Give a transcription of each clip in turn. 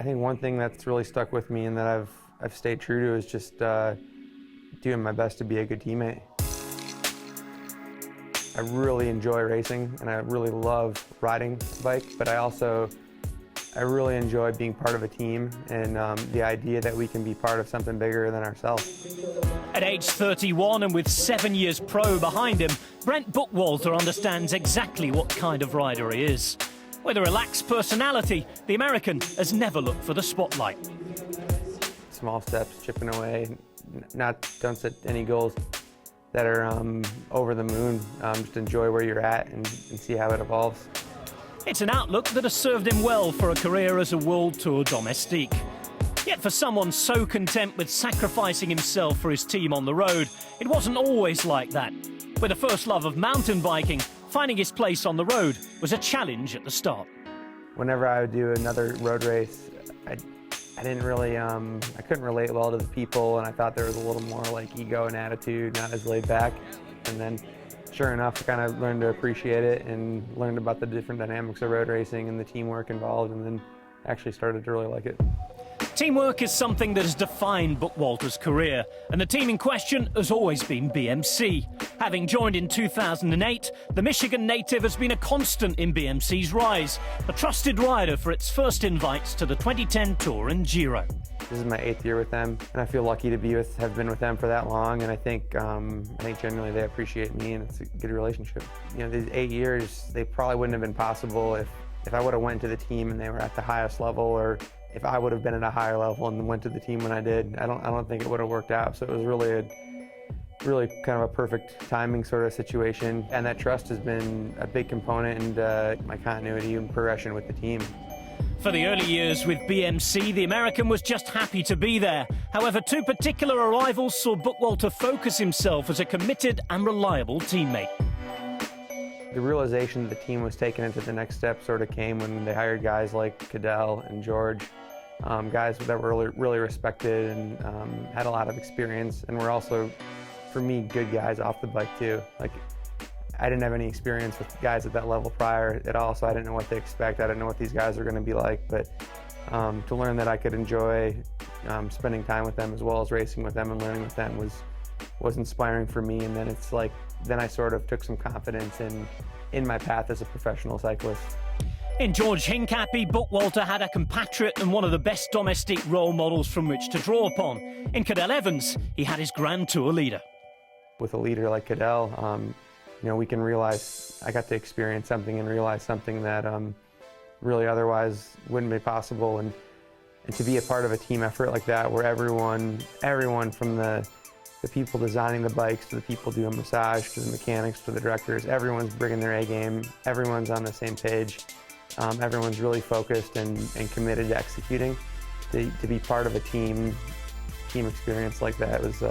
I think one thing that's really stuck with me and that I've stayed true to is just doing my best to be a good teammate. I really enjoy racing and I really love riding a bike, but I really enjoy being part of a team and the idea that we can be part of something bigger than ourselves. At age 31 and with 7 years pro behind him, Brent Bookwalter understands exactly what kind of rider he is. With a relaxed personality, the American has never looked for the spotlight. Small steps, chipping away, don't set any goals that are over the moon. Just enjoy where you're at and see how it evolves. It's an outlook that has served him well for a career as a World Tour Domestique. Yet for someone so content with sacrificing himself for his team on the road, it wasn't always like that. With a first love of mountain biking, finding his place on the road was a challenge at the start. Whenever I would do another road race, I didn't really, I couldn't relate well to the people, and I thought there was a little more like ego and attitude, not as laid back. And then sure enough, I kind of learned to appreciate it and learned about the different dynamics of road racing and the teamwork involved, and then actually started to really like it. Teamwork is something that has defined Bookwalter's career, and the team in question has always been BMC. Having joined in 2008, the Michigan native has been a constant in BMC's rise, a trusted rider for its first invites to the 2010 Tour and Giro. This is my 8th year with them, and I feel lucky to have been with them for that long, and I think generally they appreciate me, and it's a good relationship. You know, these 8 years, they probably wouldn't have been possible if I would have went to the team and they were at the highest level, or if I would have been at a higher level and went to the team when I did. I don't think it would have worked out. So it was really kind of a perfect timing sort of situation, and that trust has been a big component in my continuity and progression with the team. For the early years with BMC, the American was just happy to be there. However, two particular arrivals saw Bookwalter focus himself as a committed and reliable teammate. The realization that the team was taken into the next step sort of came when they hired guys like Cadel and George, guys that were really respected and had a lot of experience, and were also, for me, good guys off the bike too. Like, I didn't have any experience with guys at that level prior at all, so I didn't know what to expect. I didn't know what these guys were going to be like, but to learn that I could enjoy spending time with them as well as racing with them and learning with them was inspiring for me. And then I sort of took some confidence in my path as a professional cyclist. In George Hincapie, Bookwalter had a compatriot and one of the best domestic role models from which to draw upon. In Cadel Evans, he had his Grand Tour leader. With a leader like Cadel, you know, we can realize, I got to experience something and realize something that really otherwise wouldn't be possible. And to be a part of a team effort like that, where everyone from the people designing the bikes to the people doing massage to the mechanics to the directors, everyone's bringing their A game, everyone's on the same page, everyone's really focused and committed to executing. To be part of a team experience like that was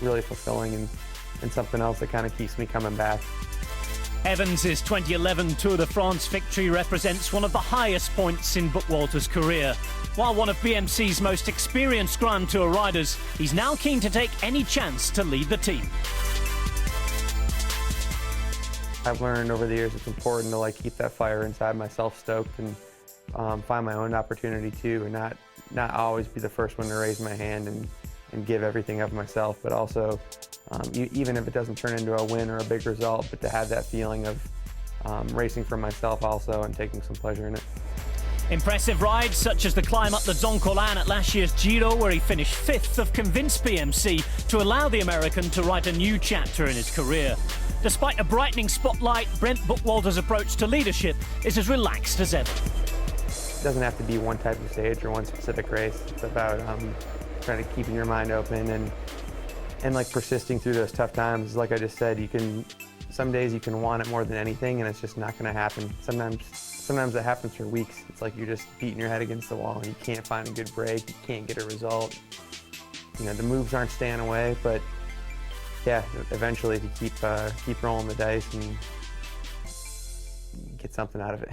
really fulfilling and something else that kind of keeps me coming back. Evans' 2011 Tour de France victory represents one of the highest points in Bookwalter's career. While one of BMC's most experienced Grand Tour riders, he's now keen to take any chance to lead the team. I've learned over the years it's important to keep that fire inside myself stoked and find my own opportunity too, and not always be the first one to raise my hand and give everything of myself, but also even if it doesn't turn into a win or a big result, but to have that feeling of racing for myself also and taking some pleasure in it. Impressive rides such as the climb up the Zoncolan at last year's Giro, where he finished 5th, have convinced BMC to allow the American to write a new chapter in his career. Despite a brightening spotlight, Brent Bookwalter's approach to leadership is as relaxed as ever. It doesn't have to be one type of stage or one specific race. It's about trying to keep your mind open and persisting through those tough times. Like I just said, some days you can want it more than anything, and it's just not going to happen. Sometimes it happens for weeks. It's like you're just beating your head against the wall and you can't find a good break, you can't get a result. You know, the moves aren't staying away, but yeah, eventually if you keep rolling the dice and get something out of it.